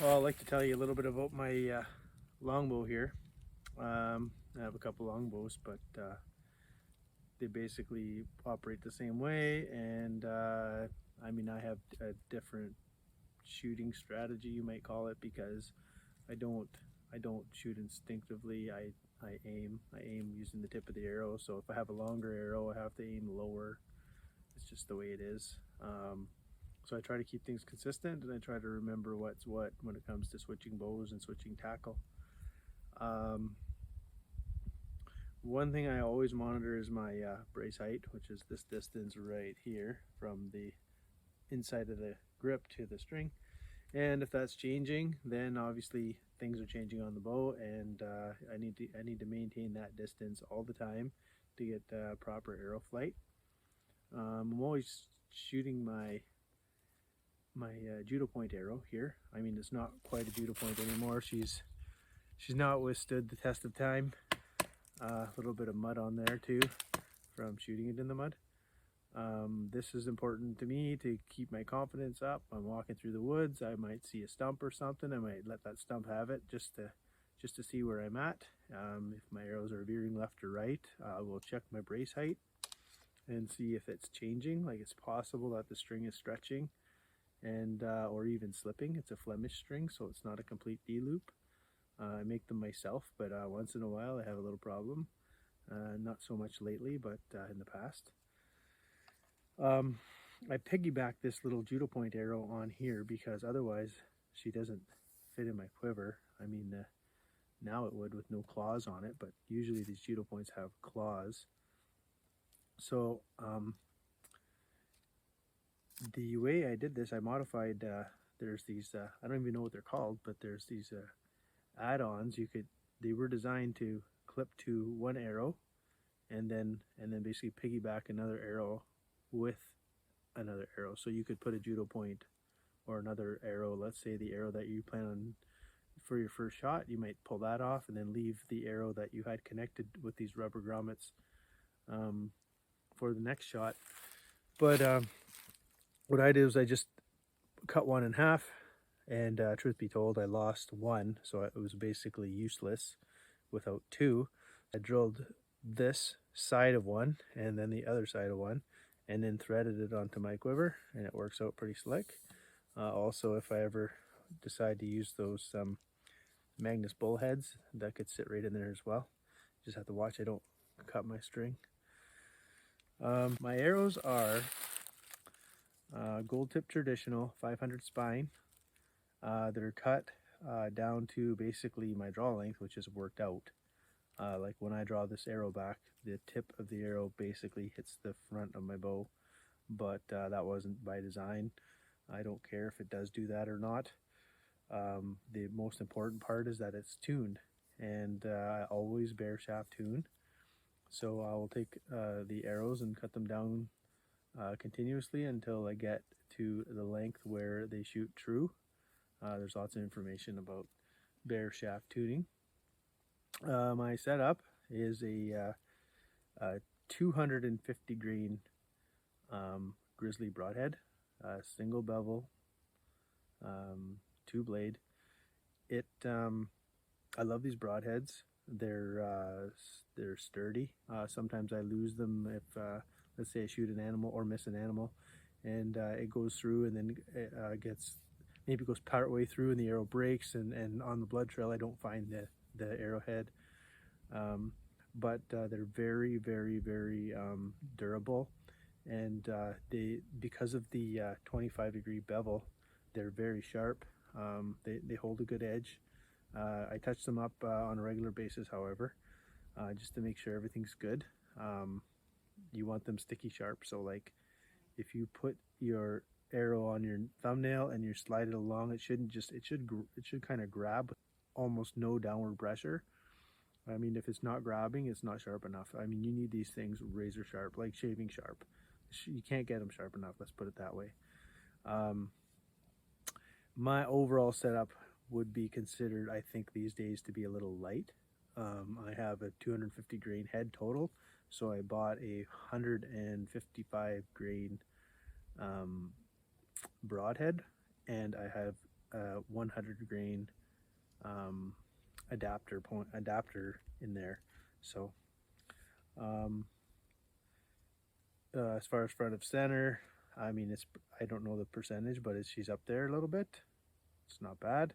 Well, I'd like to tell you a little bit about my longbow here. I have a couple longbows, but they basically operate the same way. And I mean, I have a different shooting strategy, you might call it, because I don't I don't shoot instinctively. I aim. I aim using the tip of the arrow. So if I have a longer arrow, I have to aim lower. It's just the way it is. So I try to keep things consistent, and I try to remember what's what when it comes to switching bows and switching tackle. Um, One thing I always monitor is my brace height, which is this distance right here from the inside of the grip to the string. And if that's changing, then obviously things are changing on the bow, and I need to maintain that distance all the time to get proper arrow flight. I'm always shooting my judo point arrow here. I mean, it's not quite a judo point anymore. She's not withstood the test of time. A little bit of mud on there too from shooting it in the mud. This is important to me to keep my confidence up. I'm walking through the woods. I might see a stump or something. I might let that stump have it just to see where I'm at. If my arrows are veering left or right, I will check my brace height and see if it's changing. Like, it's possible that the string is stretching and or even slipping. It's a Flemish string, so it's not a complete D loop. I make them myself, but once in a while I have a little problem. Not so much lately, but in the past. I piggyback this little judo point arrow on here because otherwise she doesn't fit in my quiver. I mean, now it would with no claws on it, but usually these judo points have claws. So the way I did this, I modified. There's these. I don't even know what they're called, but there's these add-ons. They were designed to clip to one arrow, and then basically piggyback another arrow with another arrow. So you could put a judo point or another arrow. Let's say the arrow that you plan on for your first shot, you might pull that off and then leave the arrow that you had connected with these rubber grommets for the next shot. But what I did was I just cut one in half, and truth be told, I lost one, so it was basically useless without two. I drilled this side of one and then the other side of one, and then threaded it onto my quiver, and it works out pretty slick. Also, if I ever decide to use those Magnus bullheads, that could sit right in there as well. Just have to watch I don't cut my string. My arrows are gold tip traditional 500 spine. They're cut down to basically my draw length, which is worked out. Like when I draw this arrow back, the tip of the arrow basically hits the front of my bow, but that wasn't by design. I don't care if it does do that or not. The most important part is that it's tuned, and I always bare shaft tune. So I will take the arrows and cut them down continuously until I get to the length where they shoot true. There's lots of information about bare shaft tuning. My setup is a 250 grain grizzly broadhead, single bevel, two blade. I love these broadheads. They're sturdy. Sometimes I lose them if let's say I shoot an animal or miss an animal, and it goes through and then it goes part way through and the arrow breaks, and on the blood trail I don't find the arrowhead. But they're very, very, very durable, and because of the 25-degree bevel, they're very sharp. They hold a good edge. I touch them up on a regular basis, however, just to make sure everything's good. You want them sticky sharp, so like if you put your arrow on your thumbnail and you slide it along, it should kind of grab with almost no downward pressure. I mean, if it's not grabbing, it's not sharp enough. I mean, you need these things razor sharp, like shaving sharp. You can't get them sharp enough, let's put it that way. My overall setup would be considered, I think, these days to be a little light. I have a 250 grain head total, so I bought a 155 grain broadhead, and I have a 100 grain adapter in there. So as far as front of center, I mean, I don't know the percentage, but she's up there a little bit. It's not bad.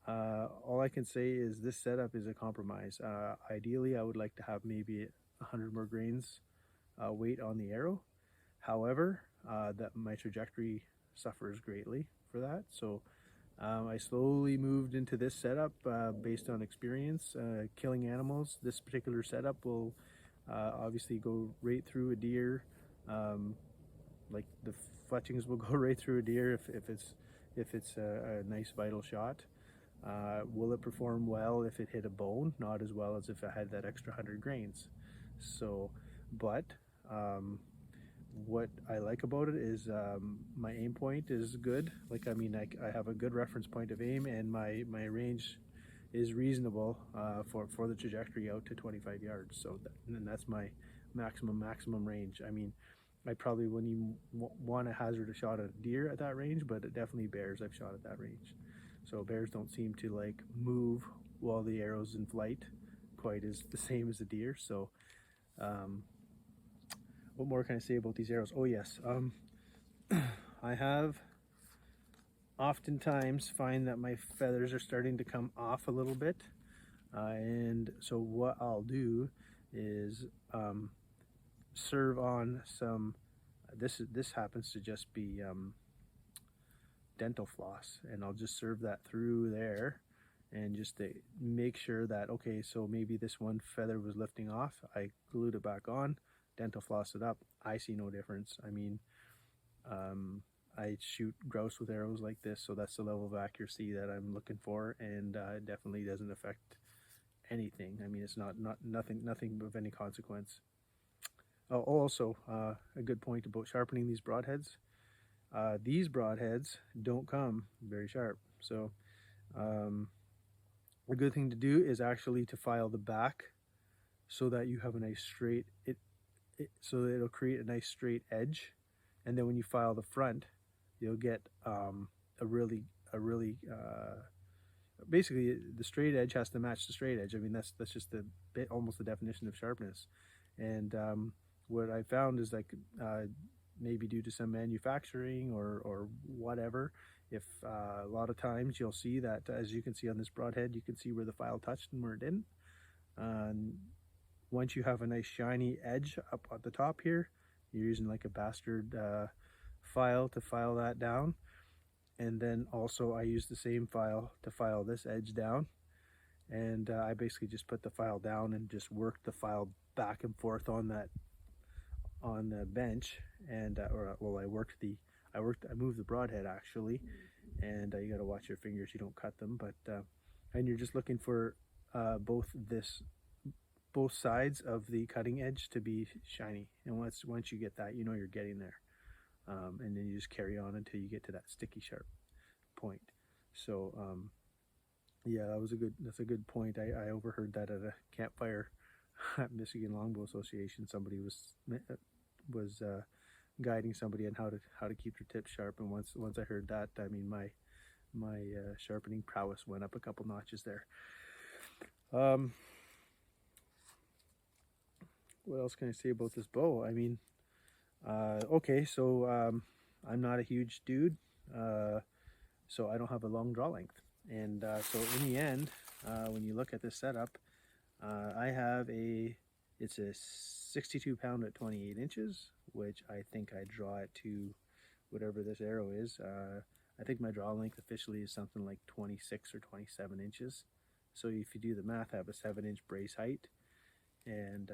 All I can say is this setup is a compromise. Ideally, I would like to have maybe 100 more grains weight on the arrow. However, that my trajectory suffers greatly for that. So I slowly moved into this setup based on experience killing animals. This particular setup will obviously go right through a deer. Like the fletchings will go right through a deer if it's a nice vital shot. Will it perform well if it hit a bone? Not as well as if I had that extra 100 grains. So, but what I like about it is my aim point is good. Like, I mean, I have a good reference point of aim, and my range is reasonable for the trajectory out to 25 yards. So and that's my maximum range. I mean, I probably wouldn't even want to hazard a shot at a deer at that range, but definitely bears I've shot at that range. So bears don't seem to like move while the arrow's in flight quite as the same as a deer. So what more can I say about these arrows? Oh yes, I have oftentimes find that my feathers are starting to come off a little bit, and so what I'll do is serve on some. This happens to just be dental floss, and I'll just serve that through there, and just to make sure that okay, so maybe this one feather was lifting off. I glued it back on, dental floss it up. I see no difference. I mean, I shoot grouse with arrows like this, so that's the level of accuracy that I'm looking for, and it definitely doesn't affect anything. I mean, it's nothing of any consequence. Oh, also, a good point about sharpening these broadheads. These broadheads don't come very sharp, so a good thing to do is actually to file the back so that you have a nice straight so that it'll create a nice straight edge, and then when you file the front, you'll get a really basically the straight edge has to match the straight edge. I mean, that's just almost the definition of sharpness. And what I found is like maybe due to some manufacturing or whatever, if a lot of times you'll see that, as you can see on this broadhead, you can see where the file touched and where it didn't. Once you have a nice shiny edge up at the top here, you're using like a bastard file to file that down. And then also I use the same file to file this edge down. And I basically just put the file down and just work the file back and forth on the bench. And I moved the broadhead actually, and you got to watch your fingers, you don't cut them. But and you're just looking for both sides of the cutting edge to be shiny, and once you get that, you know you're getting there, and then you just carry on until you get to that sticky sharp point. So yeah, that's a good point. I overheard that at a campfire at Michigan Longbow Association. Somebody was guiding somebody on how to keep their tips sharp, and once I heard that, I mean my sharpening prowess went up a couple notches there. What else can I say about this bow? I mean, okay, so I'm not a huge dude, so I don't have a long draw length. And so in the end, when you look at this setup, it's a 62 pound at 28 inches, which I think I draw it to whatever this arrow is. I think my draw length officially is something like 26 or 27 inches. So if you do the math, I have a 7-inch brace height. And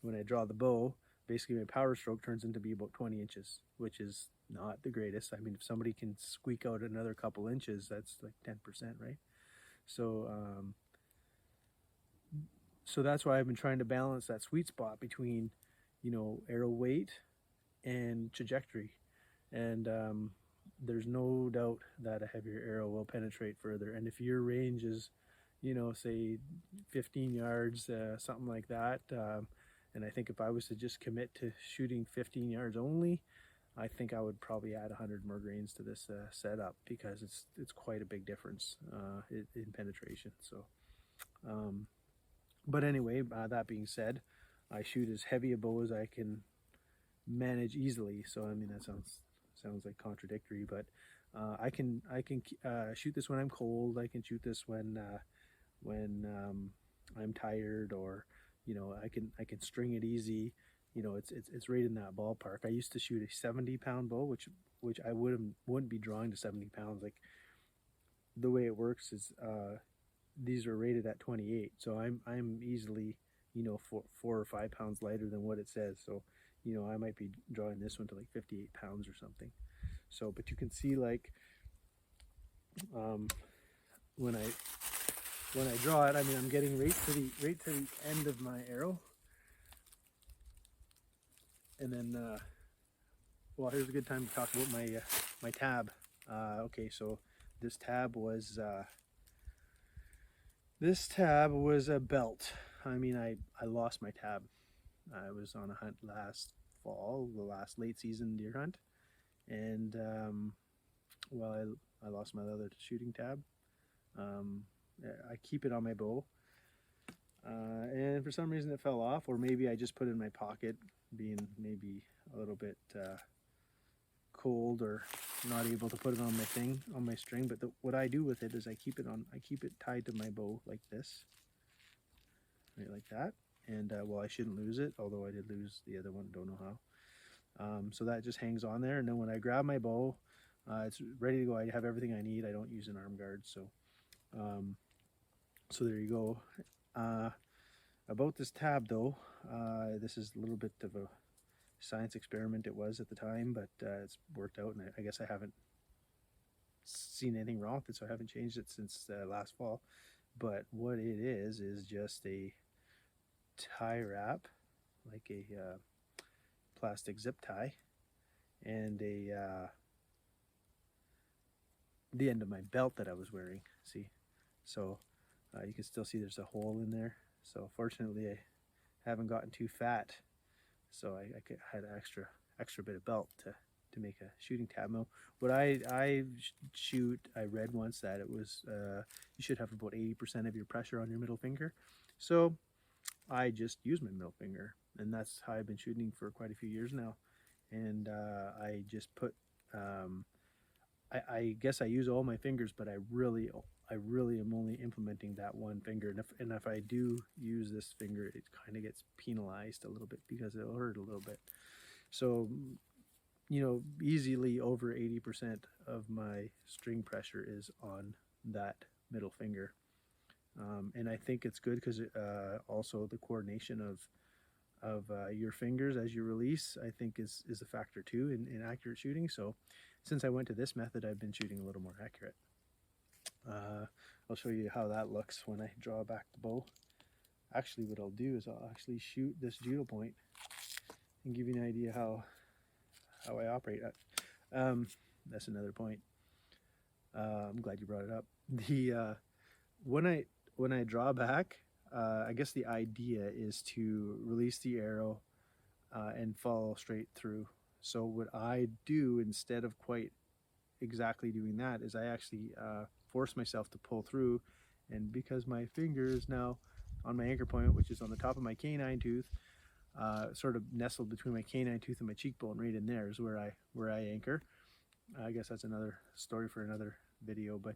when I draw the bow, basically my power stroke turns into be about 20 inches, which is not the greatest. I mean, if somebody can squeak out another couple inches, that's like 10%, right? So so that's why I've been trying to balance that sweet spot between, you know, arrow weight and trajectory. And there's no doubt that a heavier arrow will penetrate further. And if your range is, you know, say 15 yards, something like that, and I think if I was to just commit to shooting 15 yards only, I think I would probably add 100 more grains to this setup, because it's quite a big difference in penetration. So, but anyway, that being said, I shoot as heavy a bow as I can manage easily. So I mean, that sounds like contradictory, but I can shoot this when I'm cold. I can shoot this when I'm tired, or I can string it easy. It's right in that ballpark. I used to shoot a 70-pound bow, which I wouldn't be drawing to 70 pounds. Like, the way it works is these are rated at 28, so I'm easily 4 or 5 pounds lighter than what it says. So I might be drawing this one to like 58 pounds or something. So, but you can see, like, when I draw it, I mean, I'm getting right to the end of my arrow, and then well, here's a good time to talk about my tab. Okay, so this tab was a belt. I mean, I lost my tab. I was on a hunt last fall, the last late season deer hunt, and well, I lost my other shooting tab. I keep it on my bow, and for some reason it fell off, or maybe I just put it in my pocket, being maybe a little bit cold, or not able to put it on my string. But what I do with it is I keep it tied to my bow like this, right, like that. And well, I shouldn't lose it, although I did lose the other one, don't know how. So that just hangs on there, and then when I grab my bow, it's ready to go. I have everything I need. I don't use an arm guard, so so there you go. About this tab, though, this is a little bit of a science experiment. It was at the time, but it's worked out, and I guess I haven't seen anything wrong with it, so I haven't changed it since last fall. But what it is just a tie wrap, like a plastic zip tie, and the end of my belt that I was wearing. See, so you can still see there's a hole in there. So fortunately, I haven't gotten too fat, so I had an extra bit of belt to make a shooting tab. Now, what I shoot, I read once that it was you should have about 80% of your pressure on your middle finger. So I just use my middle finger, and that's how I've been shooting for quite a few years now. And I just put I guess I use all my fingers, but I really am only implementing that one finger. And if I do use this finger, it kind of gets penalized a little bit, because it'll hurt a little bit. So, easily over 80% of my string pressure is on that middle finger. And I think it's good because also the coordination of your fingers as you release, I think is a factor too in accurate shooting. So since I went to this method, I've been shooting a little more accurate. I'll show you how that looks when I draw back the bow. Actually, what I'll do is I'll actually shoot this judo point and give you an idea how I operate. That's another point. I'm glad you brought it up. The when I draw back, I guess the idea is to release the arrow and follow straight through. So what I do, instead of quite exactly doing that, is I actually force myself to pull through. And because my finger is now on my anchor point, which is on the top of my canine tooth, sort of nestled between my canine tooth and my cheekbone, right in there is where I anchor. I guess that's another story for another video, but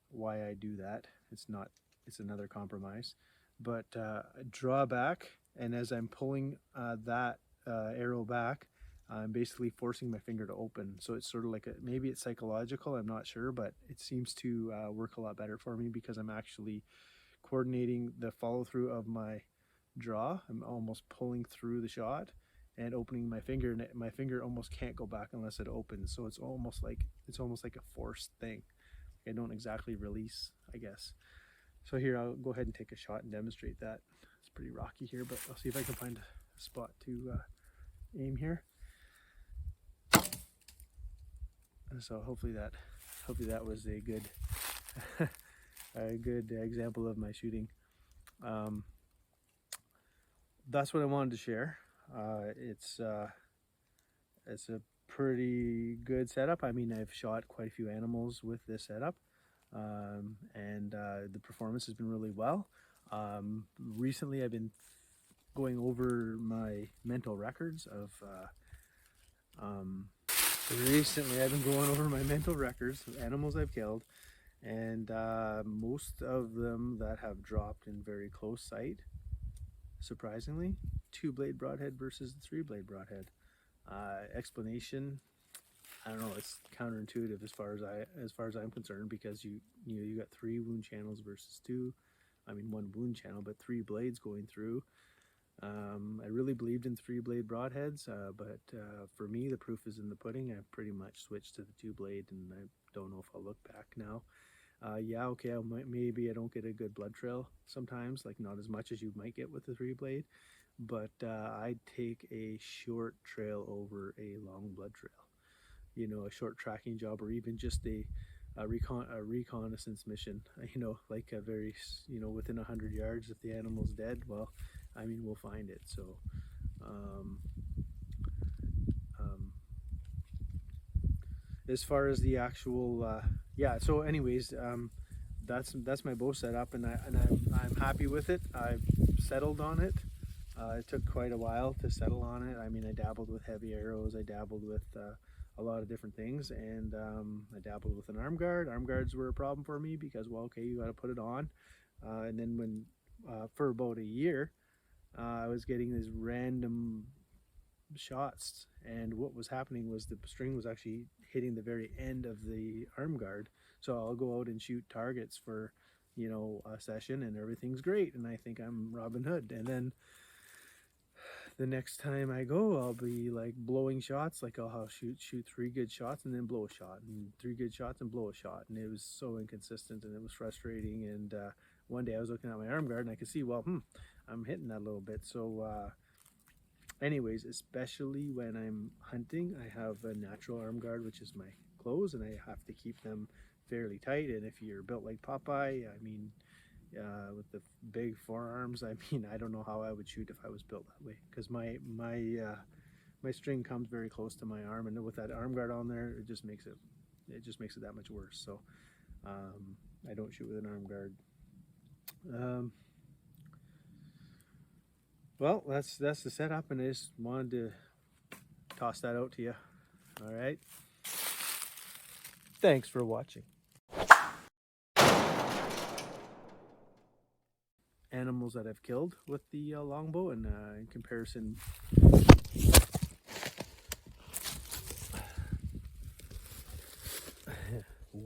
why I do that, it's another compromise. But draw back, and as I'm pulling that arrow back, I'm basically forcing my finger to open. So it's sort of like maybe it's psychological, I'm not sure, but it seems to work a lot better for me, because I'm actually coordinating the follow through of my draw. I'm almost pulling through the shot and opening my finger, and my finger almost can't go back unless it opens. So it's almost like a forced thing. I don't exactly release, I guess. So here, I'll go ahead and take a shot and demonstrate that. It's pretty rocky here, but I'll see if I can find a spot to aim here. So hopefully that was a good a good example of my shooting. That's what I wanted to share. It's a pretty good setup. I mean, I've shot quite a few animals with this setup, and the performance has been really well. Recently, I've been going over my mental records of animals I've killed, and most of them that have dropped in very close sight, surprisingly, 2-blade broadhead versus the 3-blade broadhead. Explanation, I don't know, it's counterintuitive as far as I'm concerned, because you got 3 wound channels versus 2. I mean, 1 wound channel, but 3 blades going through. I really believed in 3-blade broadheads, but for me, the proof is in the pudding. I've pretty much switched to the 2-blade, and I don't know if I'll look back now. Yeah, okay, maybe I don't get a good blood trail sometimes, like not as much as you might get with the 3-blade, but I'd take a short trail over a long blood trail. You know, a short tracking job, or even just a reconnaissance mission, you know, like a very, you know, within 100 yards, if the animal's dead, well, I mean, we'll find it. So as far as the actual yeah, so anyways, that's my bow setup, and I'm happy with it. I've settled on it. It took quite a while to settle on it. I mean, I dabbled with heavy arrows, I dabbled with a lot of different things, and I dabbled with an arm guard. Arm guards were a problem for me because, well, okay, you got to put it on, and then when for about a year, I was getting these random shots, and what was happening was the string was actually hitting the very end of the arm guard. So I'll go out and shoot targets for, you know, a session, and everything's great, and I think I'm Robin Hood, and then the next time I go, I'll be like blowing shots, like I'll shoot 3 good shots and then blow a shot, and 3 good shots and blow a shot, and it was so inconsistent, and it was frustrating. And one day I was looking at my arm guard, and I could see, well, I'm hitting that a little bit. So anyways, especially when I'm hunting, I have a natural arm guard, which is my clothes, and I have to keep them fairly tight. And if you're built like Popeye, I mean, with the big forearms, I mean, I don't know how I would shoot if I was built that way, because my string comes very close to my arm, and with that arm guard on there, it just makes it that much worse. So I don't shoot with an arm guard. Well, that's the setup, and I just wanted to toss that out to you. All right, thanks for watching. Animals that I've killed with the longbow, and in comparison